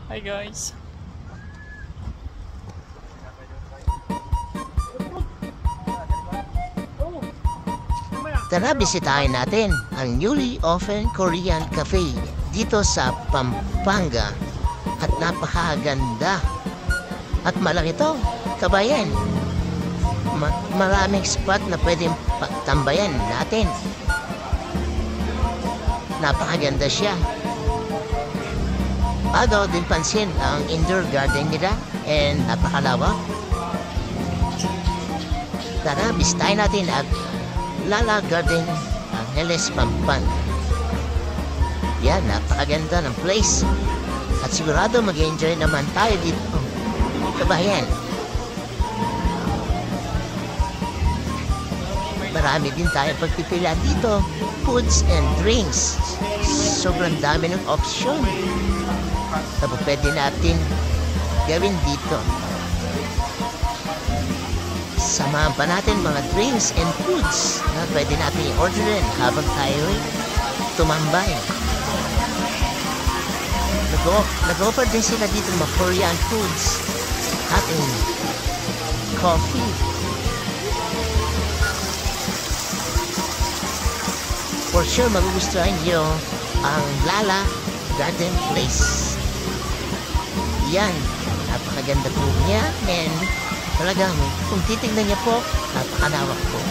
Hi guys. Tara, bisitahin natin ang newly opened Korean Cafe dito sa Pampanga. At napakaganda. At malaki to, kabayan. Maraming spot na pwedeng tambayan natin. Napakaganda siya. Agaw din pansin ang indoor garden nila and napakalawak. Tara, bisitahin natin ang Lala Garden Angeles, Pampanga. Yan, napakaganda ng place. At sigurado mag-enjoy naman tayo dito, kabayan. Marami din tayo pagpipila dito. Foods and drinks. Sobrang dami ng option na pwede natin gawin dito. Samahan pa natin mga drinks and foods na pwede natin i-orderin habang tayo tumambay. Nag-offer din sila dito mga Korean foods at coffee. For sure, magugustuhan nyo ang Lala Garden Place. Yan, napakaganda po niya and talagang kung titignan niya po, napakalawak po.